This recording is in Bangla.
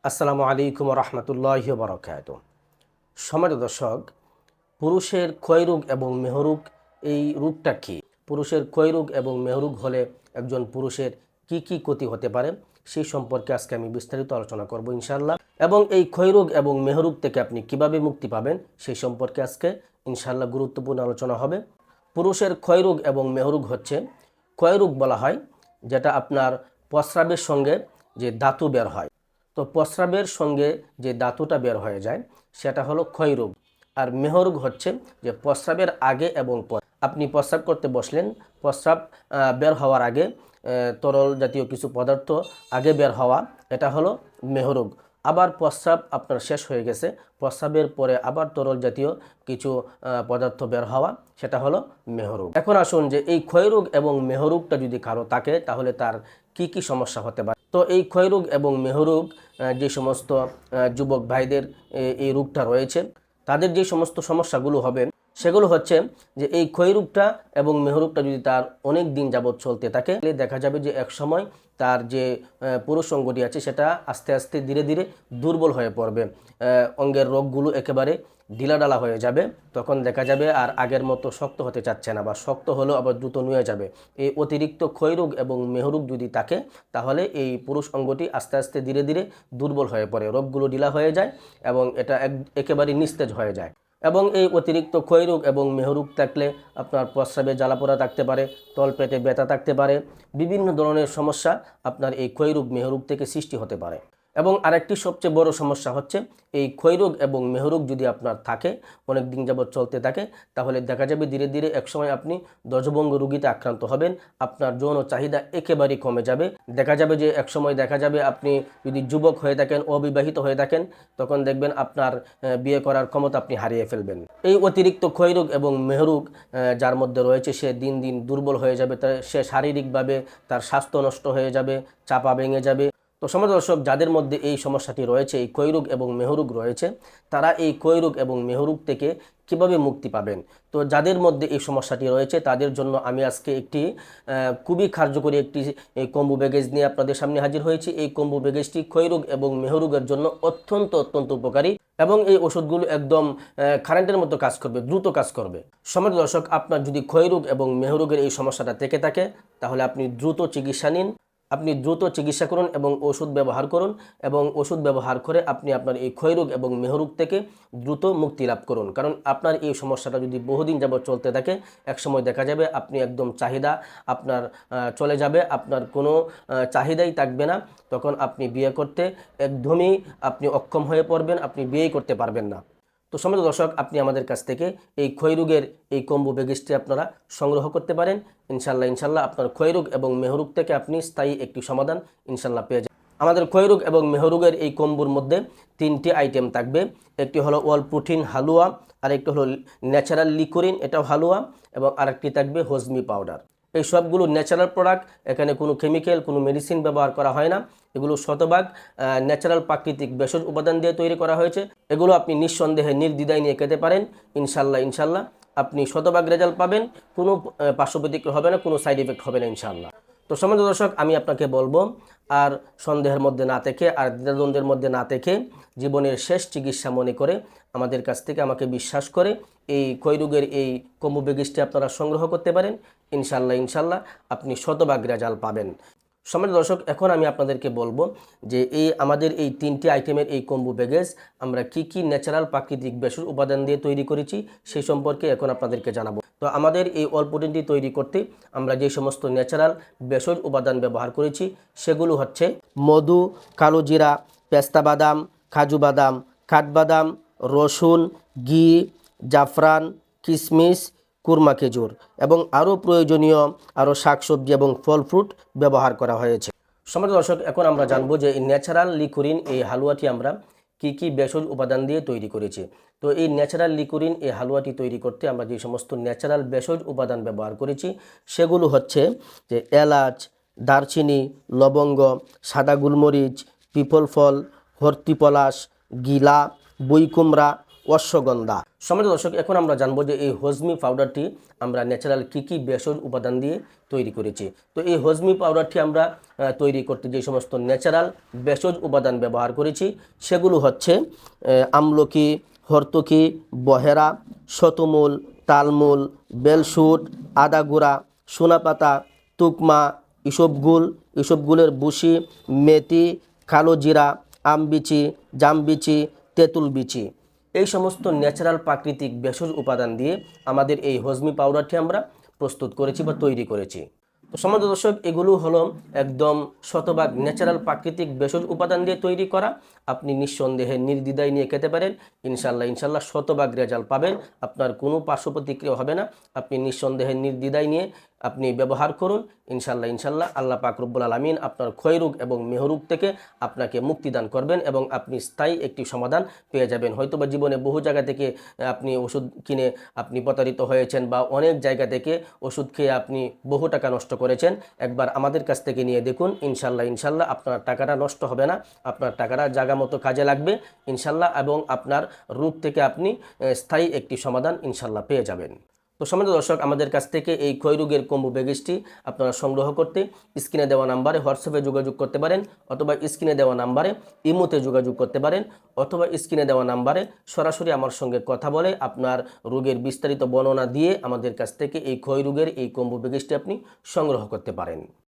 আসসালামু আলাইকুম রহমতুল্লাহি বারাকাতুহু। সম্মানিত দর্শক, পুরুষের ক্ষয়রোগ এবং মেহরোগ এই রোগটা কি? পুরুষের ক্ষয়রোগ এবং মেহরোগ হলে একজন পুরুষের কি কি ক্ষতি হতে পারে সেই সম্পর্কে আজকে আমি বিস্তারিত আলোচনা করব ইনশাআল্লাহ। এবং এই ক্ষয়রোগ এবং মেহরোগ থেকে আপনি কিভাবে মুক্তি পাবেন সেই সম্পর্কে আজকে ইনশাআল্লাহ গুরুত্বপূর্ণ আলোচনা হবে। পুরুষের ক্ষয়রোগ এবং মেহরোগ হচ্ছে, ক্ষয়রোগ বলা হয় যেটা আপনার প্রস্রাবের সঙ্গে যে ধাতু বের হয়, তো প্রস্রাবের সঙ্গে যে ধাতুটা বের হয়ে যায় সেটা হলো ক্ষয়রোগ। আর মেহরোগ হচ্ছে যে প্রস্রাবের আগে এবং পর, আপনি প্রস্রাব করতে বসলেন, প্রস্রাব বের হওয়ার আগে তরল জাতীয় কিছু পদার্থ আগে বের হওয়া, এটা হলো মেহরোগ। আবার প্রস্রাব আপনার শেষ হয়ে গেছে, প্রস্রাবের পরে আবার তরল জাতীয় কিছু পদার্থ বের হওয়া, সেটা হলো মেহরোগ। এখন আসুন যে এই ক্ষয়রোগ এবং মেহরোগটা যদি কারো থাকে তাহলে তার কি কি সমস্যা হতে পারে। তো এই ক্ষয়রোগ এবং মেহরোগ যে সমস্ত যুবক ভাইদের এই রোগটা রয়েছে, তাদের যে সমস্ত সমস্যাগুলো হবে সেগুলো হচ্ছে যে এই ক্ষয়রোগটা এবং মেহরোগটা যদি তার অনেক দিন যাবৎ চলতে থাকে, দেখা যাবে যে এক সময় তার যে পুরুষ অঙ্গটি আছে সেটা আস্তে আস্তে ধীরে ধীরে দুর্বল হয়ে পড়বে, অঙ্গের রোগগুলো একেবারে ঢিলাঢালা হয়ে যাবে। তখন দেখা যাবে আর আগের মতো শক্ত হতে চাচ্ছে না, বা শক্ত হলেও আবার দ্রুত নুয়ে যাবে। এই অতিরিক্ত ক্ষয়রোগ এবং মেহরোগ যদি থাকে তাহলে এই পুরুষ অঙ্গটি আস্তে আস্তে ধীরে ধীরে দুর্বল হয়ে পড়ে, রোগগুলো ঢিলা হয়ে যায় এবং এটা একেবারে নিস্তেজ হয়ে যায়। এবং এই অতিরিক্ত ক্ষয়রোগ এবং মেহরোগ থাকলে আপনার প্রস্রাবে জ্বালাপোড়া থাকতে পারে, তলপেটে ব্যথা থাকতে পারে, বিভিন্ন ধরনের সমস্যা আপনার এই ক্ষয়রোগ মেহরোগ থেকে সৃষ্টি হতে পারে। এবং আরেকটি সবচেয়ে বড় সমস্যা হচ্ছে এই ক্ষয়রোগ এবং মেহরোগ যদি আপনার থাকে, অনেক দিন যাবৎ চলতে থাকে, তাহলে দেখা যাবে ধীরে ধীরে একসময় আপনি ধ্বজভঙ্গ রোগীতে আক্রান্ত হবেন, আপনার যৌন চাহিদা একেবারেই কমে যাবে। দেখা যাবে যে একসময় দেখা যাবে আপনি যদি যুবক হয়ে থাকেন, অবিবাহিত হয়ে থাকেন, তখন দেখবেন আপনার বিয়ে করার ক্ষমতা আপনি হারিয়ে ফেলবেন। এই অতিরিক্ত ক্ষয়রোগ এবং মেহরোগ যার মধ্যে রয়েছে সে দিন দিন দুর্বল হয়ে যাবে, সে শারীরিকভাবে তার স্বাস্থ্য নষ্ট হয়ে যাবে, চাপা ভেঙে যাবে। তো সমাজ দর্শক, যাদের মধ্যে এই সমস্যাটি রয়েছে, এই ক্ষয়রোগ এবং মেহরোগ রয়েছে, তারা এই ক্ষয়রোগ এবং মেহরোগ থেকে কিভাবে মুক্তি পাবেন। তো যাদের মধ্যে এই সমস্যাটি রয়েছে তাদের জন্য আমি আজকে একটি খুবই কার্যকরী একটি কম্বো প্যাকেজ নিয়ে আপনাদের সামনে হাজির হয়েছি। এই কম্বো প্যাকেজটি ক্ষয়রোগ এবং মেহরোগের জন্য অত্যন্ত অত্যন্ত উপকারী, এবং এই ওষুধগুলো একদম কারেন্টের মতো কাজ করবে, দ্রুত কাজ করবে। সমাজ দর্শক, আপনার যদি ক্ষয়রোগ এবং মেহরোগের এই সমস্যাটা থেকে থাকে তাহলে আপনি দ্রুত চিকিৎসা নিন, আপনি দ্রুত চিকিৎসা করুন এবং ওষুধ ব্যবহার করুন, এবং ওষুধ ব্যবহার করে আপনি আপনার এই ক্ষয়রোগ এবং মেহরোগ থেকে দ্রুত মুক্তি লাভ করুন। কারণ আপনার এই সমস্যাটা যদি বহুদিন যাবৎ চলতে থাকে, একসময় দেখা যাবে আপনি একদম চাহিদা আপনার চলে যাবে, আপনার কোনো চাহিদাই থাকবে না। তখন আপনি বিয়ে করতে একদমই আপনি অক্ষম হয়ে পড়বেন, আপনি বিয়েই করতে পারবেন না। তো সম্মানিত দর্শক, আপনি আমাদের কাছ থেকে এই ক্ষয়রোগের এই কম্বো প্যাকেজটি আপনারা সংগ্রহ করতে পারেন। ইনশাল্লাহ আপনার ক্ষয়রোগ এবং মেহরোগ থেকে আপনি স্থায়ী একটি সমাধান ইনশাল্লাহ পেয়ে যাবেন। আমাদের ক্ষয়রোগ এবং মেহরোগের এই কম্বোর মধ্যে 3টি আইটেম থাকবে। একটি হলো ওয়াল প্রোটিন হালুয়া, আরেকটি হলো ন্যাচারাল লিকোরিন, এটাও হালুয়া, এবং আরেকটি থাকবে হজমি পাউডার। এই সবগুলো ন্যাচারাল প্রোডাক্ট, এখানে কোনো কেমিক্যাল, কোনো মেডিসিন ব্যবহার করা হয় না। এগুলো শতভাগ ন্যাচারাল প্রাকৃতিক ভেষজ উপাদান দিয়ে তৈরি করা হয়েছে। এগুলো আপনি নিঃসন্দেহে নির্দ্বিধায় নিয়ে খেতে পারেন। ইনশাল্লাহ আপনি শতভাগ রেজাল্ট পাবেন, কোনো পার্শ্ব প্রতিক্রিয়া হবে না, কোনো সাইড এফেক্ট হবে না ইনশাল্লাহ। তো সম্মানিত দর্শক, আমি আপনাকে বলবো আর সন্দেহের মধ্যে না থেকে, আর দ্বিধাদ্বন্দ্বের মধ্যে না থেকে, জীবনের শেষ চিকিৎসা মনে করে আমাদের কাছ থেকে, আমাকে বিশ্বাস করে এই ক্ষয়রোগের এই কম্বো প্যাকেজটি আপনারা সংগ্রহ করতে পারেন। ইনশাল্লাহ আপনি শতভাগ রেজাল্ট পাবেন। সম্মানিত দর্শক, এখন আমি আপনাদেরকে বলবো যে আমাদের এই 3টি আইটেমের এই কম্বো প্যাকেজ আমরা কি কি ন্যাচারাল প্রাকৃতিক ভেষজ উপাদান দিয়ে তৈরি করেছি সেই সম্পর্কে এখন আপনাদেরকে জানাবো। তো আমাদের এই ওয়াল প্রোটিনটি তৈরি করতে আমরা যে সমস্ত ন্যাচারাল ভেষজ উপাদান ব্যবহার করেছি সেগুলো হচ্ছে মধু, কালো জিরা, পেস্তা বাদাম, কাজু বাদাম, কাঠবাদাম, রসুন, ঘি, জাফরান, কিশমিশ, কুরমা খেজুর, এবং আরও প্রয়োজনীয় আরও শাকসবজি এবং ফল ফ্রুট ব্যবহার করা হয়েছে। সম্মানিত দর্শক, এখন আমরা জানবো যে এই ন্যাচারাল লিকোরিন এই হালুয়াটি আমরা কি কি ভেষজ উপাদান দিয়ে তৈরি করেছি। তো এই ন্যাচারাল লিকোরিন এই হালুয়াটি তৈরি করতে আমরা যে সমস্ত ন্যাচারাল ভেষজ উপাদান ব্যবহার করেছি সেগুলো হচ্ছে যে এলাচ, দারচিনি, লবঙ্গ, সাদা গোলমরিচ, পিপল ফল, হর্তি পলাশ, গিলা, বইকুমড়া, অশ্বগন্ধা। সম্মানিত দর্শক, এখন আমরা জানবো যে এই হজমি পাউডারটি আমরা ন্যাচারাল কী ভেষজ উপাদান দিয়ে তৈরি করেছি। তো এই হজমি পাউডারটি আমরা তৈরি করতে যে সমস্ত ন্যাচারাল ভেষজ উপাদান ব্যবহার করেছি সেগুলো হচ্ছে আমলকি, হর্তকি, বহেরা, শতমূল, তালমূল, বেলশুট, আদা গুঁড়া, সোনাপাতা, তুকমা, ইসবগুলের বুশি, মেথি, কালো জিরা, আমবিচি, জামবিচি, তেঁতুল বিচি, এই সমস্ত ন্যাচারাল প্রাকৃতিক ভেষজ উপাদান দিয়ে আমাদের এই হজমি পাউডারটি আমরা প্রস্তুত করেছি বা তৈরি করেছি। তো সম্মানিত দর্শক, এগুলো হলো একদম শতভাগ ন্যাচারাল প্রাকৃতিক ভেষজ উপাদান দিয়ে তৈরি করা। আপনি নিঃসন্দেহে নির্দ্বিধায় নিয়ে খেতে পারেন। ইনশাল্লাহ শতভাগ রেজাল্ট পাবেন। আপনার কোনো পার্শ্ব প্রতিক্রিয়া হবে না। আপনি নিঃসন্দেহে নির্দ্বিধায় নিয়ে আপনি ব্যবহার করুন। ইনশাল্লাহ আল্লাহ পাক রব্বুল আলামিন আপনার ক্ষয়রোগ এবং মেহরোগ থেকে আপনাকে মুক্তিদান করবেন এবং আপনি স্থায়ী একটি সমাধান পেয়ে যাবেন। হয়তোবা জীবনে বহু জায়গা থেকে আপনি ওষুধ কিনে আপনি প্রতারিত হয়েছেন বা অনেক জায়গা থেকে ওষুধ খেয়ে আপনি বহু টাকা নষ্ট করেছেন। একবার আমাদের কাছ থেকে নিয়ে দেখুন। ইনশাল্লাহ আপনার টাকাটা নষ্ট হবে না, আপনার টাকাটা জায়গা মতো কাজে লাগবে ইনশাল্লাহ, এবং আপনার রোগ থেকে আপনি স্থায়ী একটি সমাধান ইনশাল্লাহ পেয়ে যাবেন। তো সম্মানিত দর্শক, আমাদের কাছ থেকে এই ক্ষয়রোগের কম্বো প্যাকেজটি আপনারা সংগ্রহ করতে স্ক্রিনে দেওয়া নাম্বারে হোয়াটসঅ্যাপে যোগাযোগ করতে পারেন, অথবা স্ক্রিনে দেওয়া নাম্বারে ইমোতে যোগাযোগ করতে পারেন, অথবা স্ক্রিনে দেওয়া নাম্বারে সরাসরি আমার সঙ্গে কথা বলে আপনার রোগের বিস্তারিত বর্ণনা দিয়ে আমাদের কাছ থেকে এই ক্ষয়রোগের এই কম্বো প্যাকেজটি আপনি সংগ্রহ করতে পারেন।